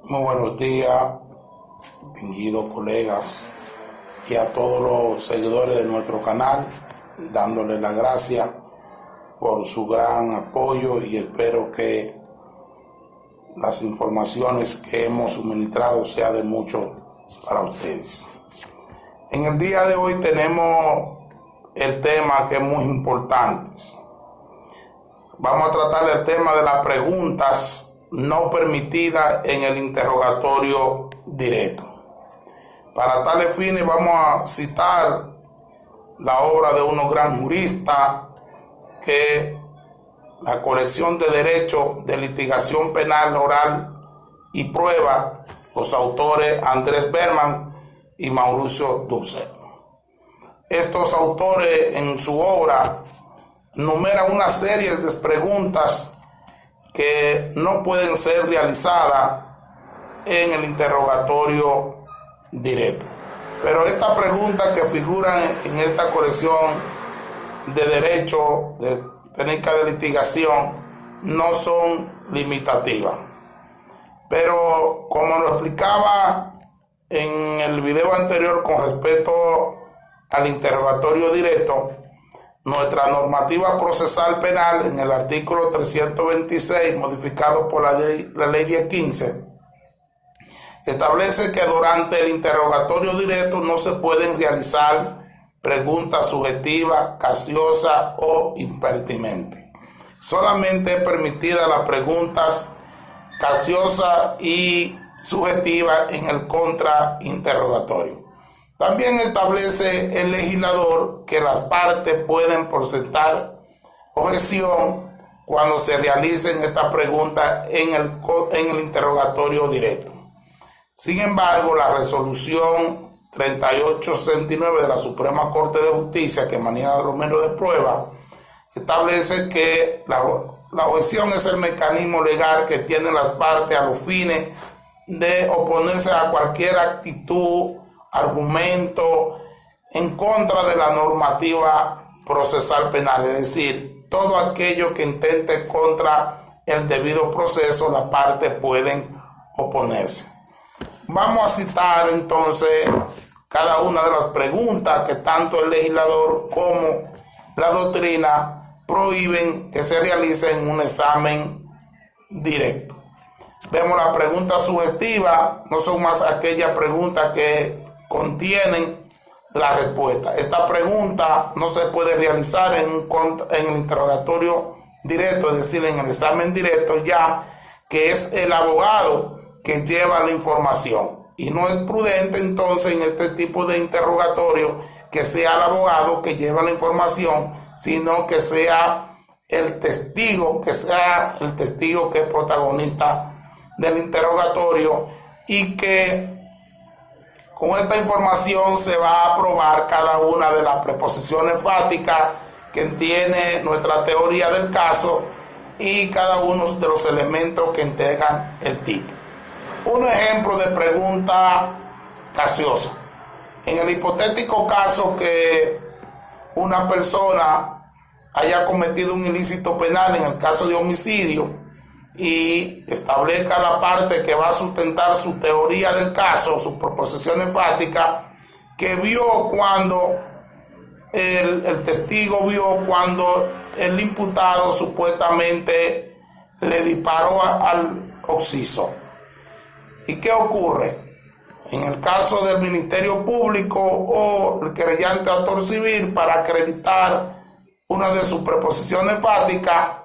Muy buenos días, distinguidos colegas, y a todos los seguidores de nuestro canal, dándole las gracias por su gran apoyo y espero que las informaciones que hemos suministrado sean de mucho para ustedes. En el día de hoy tenemos el tema que es muy importante. Vamos a tratar el tema de las preguntas no permitidas en el interrogatorio directo. Para tales fines vamos a citar la obra de unos gran juristas que la colección de derechos de litigación penal oral y prueba, los autores Andrés Berman y Mauricio Dussel. Estos autores en su obra enumeran una serie de preguntas que no pueden ser realizadas en el interrogatorio directo. Pero estas preguntas que figuran en esta colección de derecho de técnica de litigación no son limitativas. Pero como lo explicaba en el video anterior con respecto al interrogatorio directo, nuestra normativa procesal penal en el artículo 326, modificado por la ley 1015, establece que durante el interrogatorio directo no se pueden realizar preguntas subjetivas, capciosas o impertinentes. Solamente es permitida las preguntas capciosas y subjetivas en el contrainterrogatorio. También establece el legislador que las partes pueden presentar objeción cuando se realicen estas preguntas en el interrogatorio directo. Sin embargo, la resolución 3869 de la Suprema Corte de Justicia, que maneja los medios de prueba, establece que la objeción es el mecanismo legal que tienen las partes a los fines de oponerse a cualquier actitud, argumento en contra de la normativa procesal penal, es decir, todo aquello que intente contra el debido proceso, las partes pueden oponerse. Vamos a citar entonces cada una de las preguntas que tanto el legislador como la doctrina prohíben que se realice en un examen directo. Vemos las preguntas subjetivas, no son más aquellas preguntas que contienen la respuesta. Esta pregunta no se puede realizar en el interrogatorio directo, es decir, en el examen directo, ya que es el abogado que lleva la información. Y no es prudente entonces en este tipo de interrogatorio que sea el abogado que lleva la información, sino que sea el testigo, que es protagonista del interrogatorio, y que con esta información se va a probar cada una de las preposiciones fácticas que tiene nuestra teoría del caso y cada uno de los elementos que integran el tipo. Un ejemplo de pregunta capciosa. En el hipotético caso que una persona haya cometido un ilícito penal, en el caso de homicidio, y establezca la parte que va a sustentar su teoría del caso, sus proposiciones fácticas, que vio cuando el testigo vio cuando el imputado supuestamente le disparó al occiso. ¿Y qué ocurre? En el caso del Ministerio Público o el querellante autor civil, para acreditar una de sus preposiciones fácticas,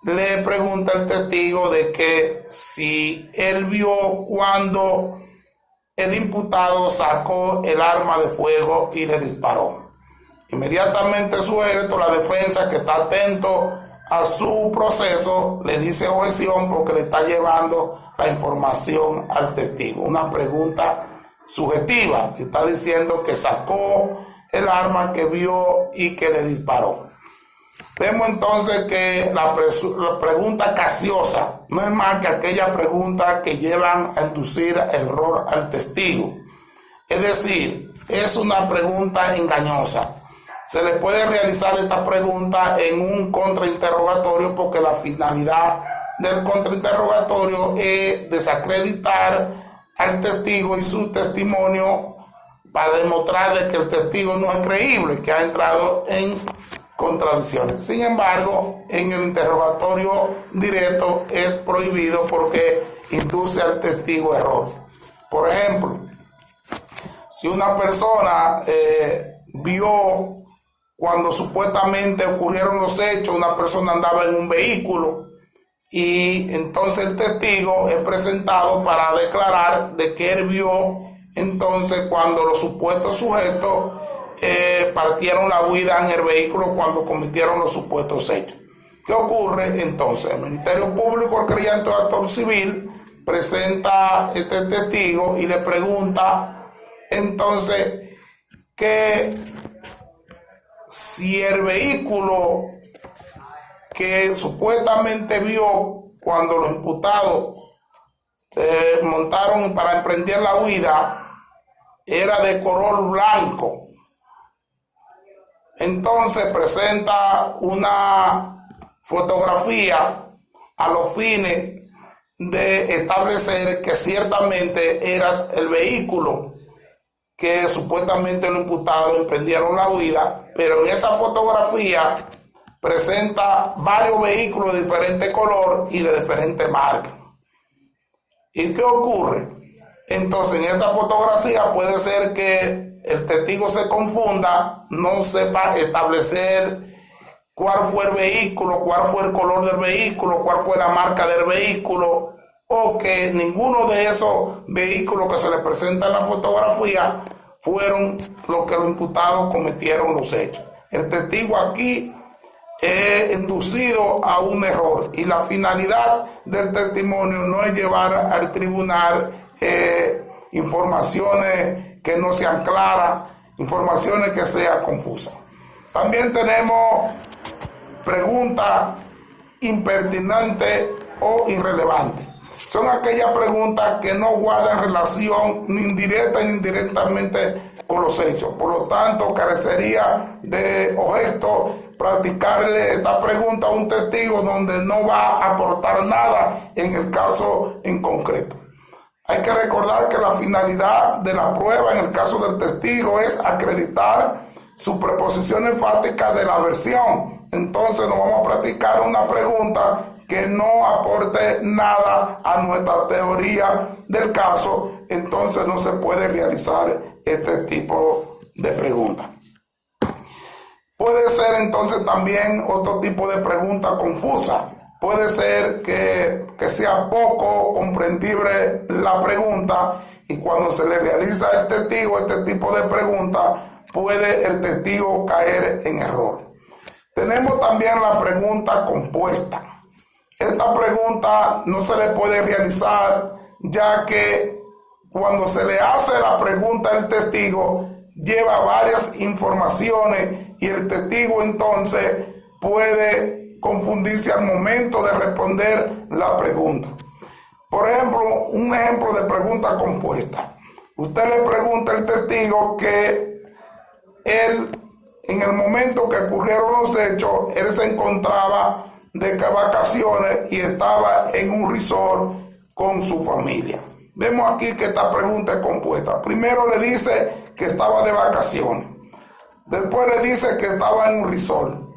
le pregunta el testigo de que si él vio cuando el imputado sacó el arma de fuego y le disparó. Inmediatamente suelto, la defensa, que está atento a su proceso, le dice objeción porque le está llevando la información al testigo. Una pregunta subjetiva, que está diciendo que sacó el arma, que vio y que le disparó. Vemos entonces que la pregunta capciosa no es más que aquella pregunta que llevan a inducir error al testigo. Es decir, es una pregunta engañosa. Se le puede realizar esta pregunta en un contrainterrogatorio porque la finalidad del contrainterrogatorio es desacreditar al testigo y su testimonio para demostrar de que el testigo no es creíble, que ha entrado en contradicciones. Sin embargo, en el interrogatorio directo es prohibido porque induce al testigo a error. Por ejemplo, si una persona vio cuando supuestamente ocurrieron los hechos, una persona andaba en un vehículo y entonces el testigo es presentado para declarar de que él vio entonces cuando los supuestos sujetos partieron la huida en el vehículo cuando cometieron los supuestos hechos. ¿Qué ocurre entonces? El Ministerio Público, el creyente o actor civil, presenta este testigo y le pregunta entonces que si el vehículo que supuestamente vio cuando los imputados montaron para emprender la huida era de color blanco, entonces presenta una fotografía a los fines de establecer que ciertamente era el vehículo que supuestamente los imputados emprendieron la huida, pero en esa fotografía presenta varios vehículos de diferente color y de diferente marca. ¿Y qué ocurre? Entonces, en esta fotografía puede ser que el testigo se confunda, no sepa establecer cuál fue el vehículo, cuál fue el color del vehículo, cuál fue la marca del vehículo, o que ninguno de esos vehículos que se le presenta en la fotografía fueron los que los imputados cometieron los hechos. El testigo aquí es inducido a un error y la finalidad del testimonio no es llevar al tribunal informaciones que no sean claras, informaciones que sean confusas. También tenemos preguntas impertinentes o irrelevantes. Son aquellas preguntas que no guardan relación ni directa ni indirectamente con los hechos. Por lo tanto, carecería de objeto practicarle esta pregunta a un testigo donde no va a aportar nada en el caso en concreto. Hay que recordar que la finalidad de la prueba en el caso del testigo es acreditar su preposición enfática de la versión. Entonces no vamos a practicar una pregunta que no aporte nada a nuestra teoría del caso, entonces no se puede realizar este tipo de preguntas. Puede ser entonces también otro tipo de pregunta confusa. Puede ser que sea poco comprendible la pregunta y cuando se le realiza al testigo este tipo de pregunta, puede el testigo caer en error. Tenemos también la pregunta compuesta. Esta pregunta no se le puede realizar ya que cuando se le hace la pregunta al testigo lleva varias informaciones y el testigo entonces puede confundirse al momento de responder la pregunta. Por ejemplo, un ejemplo de pregunta compuesta. Usted le pregunta al testigo que él, en el momento que ocurrieron los hechos, él se encontraba de vacaciones y estaba en un resort con su familia. Vemos aquí que esta pregunta es compuesta. Primero le dice que estaba de vacaciones. Después le dice que estaba en un resort.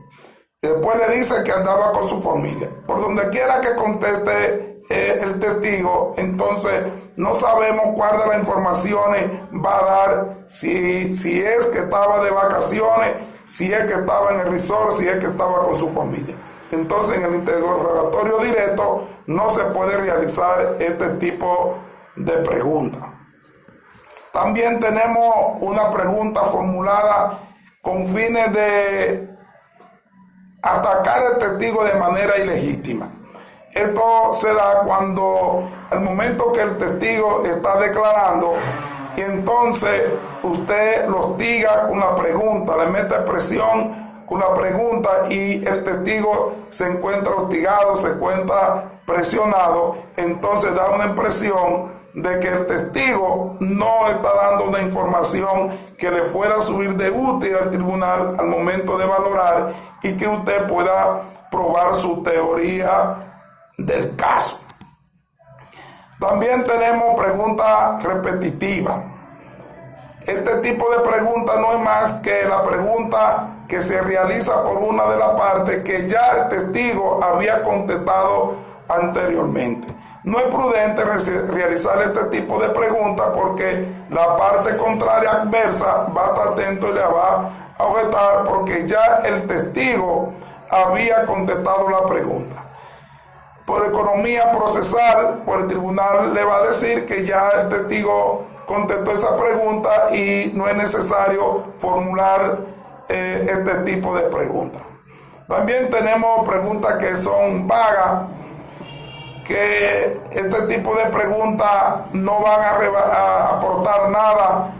Después le dice que andaba con su familia. Por donde quiera que conteste el testigo, entonces no sabemos cuál de las informaciones va a dar, si es que estaba de vacaciones, si es que estaba en el resort, si es que estaba con su familia. Entonces en el interrogatorio directo no se puede realizar este tipo de preguntas. También tenemos una pregunta formulada con fines de atacar al testigo de manera ilegítima. Esto se da cuando al momento que el testigo está declarando y entonces usted lo hostiga con la pregunta, le mete presión con la pregunta y el testigo se encuentra hostigado, se encuentra presionado, entonces da una impresión de que el testigo no está dando una información que le fuera a subir de útil al tribunal al momento de valorar y que usted pueda probar su teoría del caso. También tenemos preguntas repetitivas. Este tipo de pregunta no es más que la pregunta que se realiza por una de las partes que ya el testigo había contestado anteriormente. No es prudente realizar este tipo de preguntas porque la parte contraria adversa va a estar atento y le va a objetar porque ya el testigo había contestado la pregunta. Por economía procesal, por el tribunal le va a decir que ya el testigo contestó esa pregunta y no es necesario formular este tipo de preguntas. También tenemos preguntas que son vagas, que este tipo de preguntas no van a aportar nada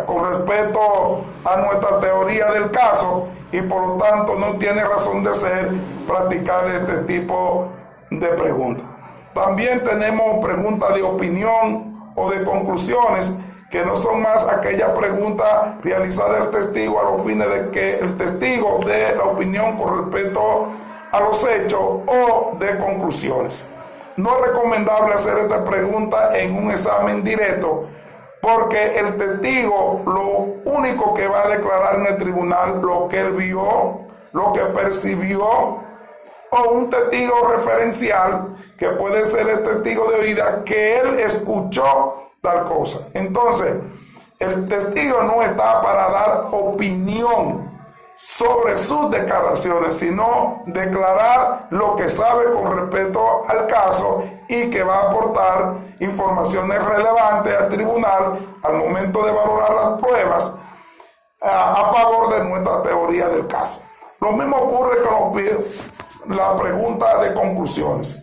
con respecto a nuestra teoría del caso y por lo tanto no tiene razón de ser practicar este tipo de preguntas. También tenemos preguntas de opinión o de conclusiones que no son más aquellas preguntas realizadas al testigo a los fines de que el testigo dé la opinión con respecto a los hechos o de conclusiones. No es recomendable hacer esta pregunta en un examen directo porque el testigo lo único que va a declarar en el tribunal lo que él vio, lo que percibió, o un testigo referencial que puede ser el testigo de oída que él escuchó tal cosa. Entonces, el testigo no está para dar opinión sobre sus declaraciones, sino declarar lo que sabe con respecto al caso y que va a aportar informaciones relevantes al tribunal al momento de valorar las pruebas a favor de nuestra teoría del caso. Lo mismo ocurre con la pregunta de conclusiones.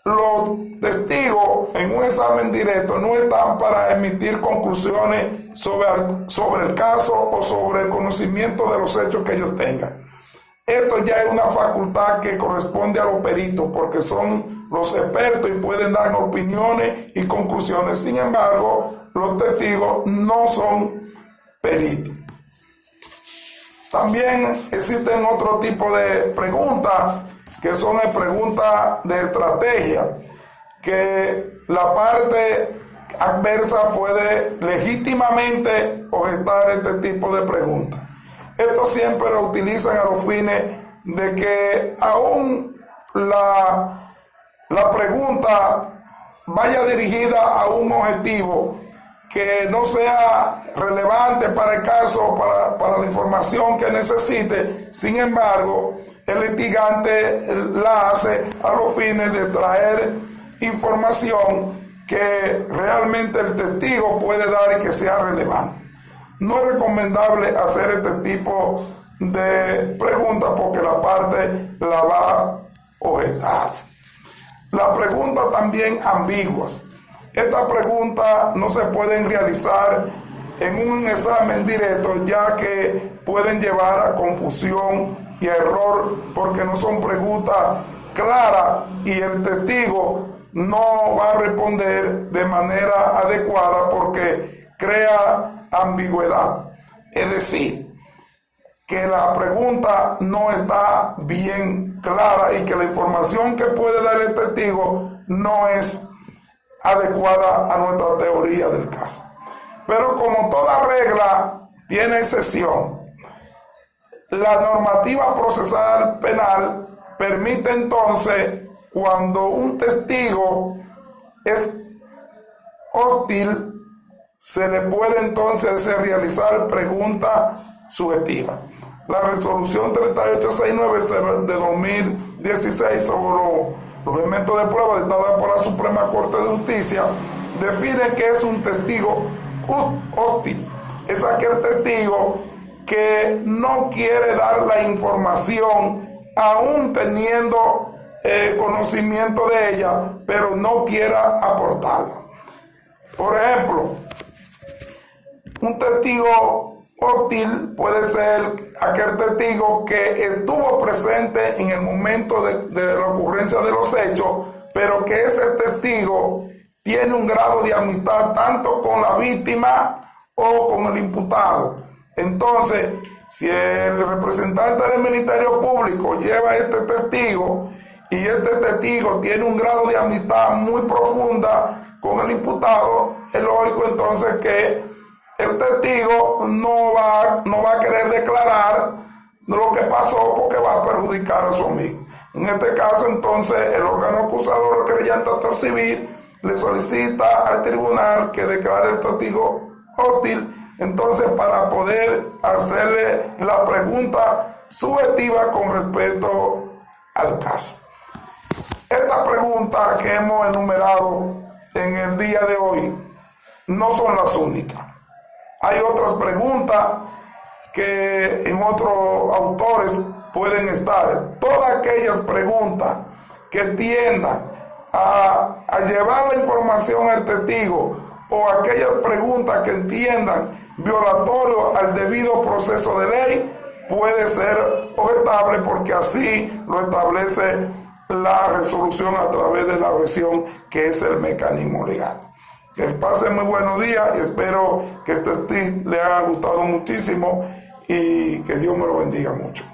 Los testigos en un examen directo no están para emitir conclusiones sobre el caso o sobre el conocimiento de los hechos que ellos tengan. Esto ya es una facultad que corresponde a los peritos porque son los expertos y pueden dar opiniones y conclusiones. Sin embargo, los testigos no son peritos. También existen otro tipo de preguntas que son preguntas de estrategia, que la parte adversa puede legítimamente objetar este tipo de preguntas. Esto siempre lo utilizan a los fines de que aún la pregunta vaya dirigida a un objetivo que no sea relevante para el caso, para la información que necesite. Sin embargo, el litigante la hace a los fines de traer información que realmente el testigo puede dar y que sea relevante. No es recomendable hacer este tipo de preguntas porque la parte la va a objetar. Las preguntas también ambiguas. Estas preguntas no se pueden realizar en un examen directo ya que pueden llevar a confusión y a error porque no son preguntas claras y el testigo no va a responder de manera adecuada porque crea ambigüedad. Es decir, que la pregunta no está bien clara y que la información que puede dar el testigo no es adecuada a nuestra teoría del caso. Pero como toda regla tiene excepción, la normativa procesal penal permite entonces, cuando un testigo es hostil, se le puede entonces realizar preguntas subjetivas. La resolución 3869 de 2016 sobre los elementos de prueba dictada por la Suprema Corte de Justicia define que es un testigo hostil. Es aquel testigo que no quiere dar la información aún teniendo conocimiento de ella, pero no quiera aportarla. Por ejemplo, un testigo hostil puede ser aquel testigo que estuvo presente en el momento de la ocurrencia de los hechos, pero que ese testigo tiene un grado de amistad tanto con la víctima o con el imputado. Entonces, si el representante del Ministerio Público lleva a este testigo y este testigo tiene un grado de amistad muy profunda con el imputado, es lógico entonces que el testigo no va a querer declarar lo que pasó porque va a perjudicar a su amigo. En este caso, entonces, el órgano acusador, el creyente actor civil, le solicita al tribunal que declare el testigo hostil, entonces, para poder hacerle la pregunta subjetiva con respecto al caso. Estas preguntas que hemos enumerado en el día de hoy no son las únicas. Hay otras preguntas que en otros autores pueden estar. Todas aquellas preguntas que tiendan a llevar la información al testigo o aquellas preguntas que entiendan violatorio al debido proceso de ley puede ser objetable porque así lo establece la resolución a través de la objeción, que es el mecanismo legal. Que pasen muy buenos días y espero que este tip le haya gustado muchísimo y que Dios me lo bendiga mucho.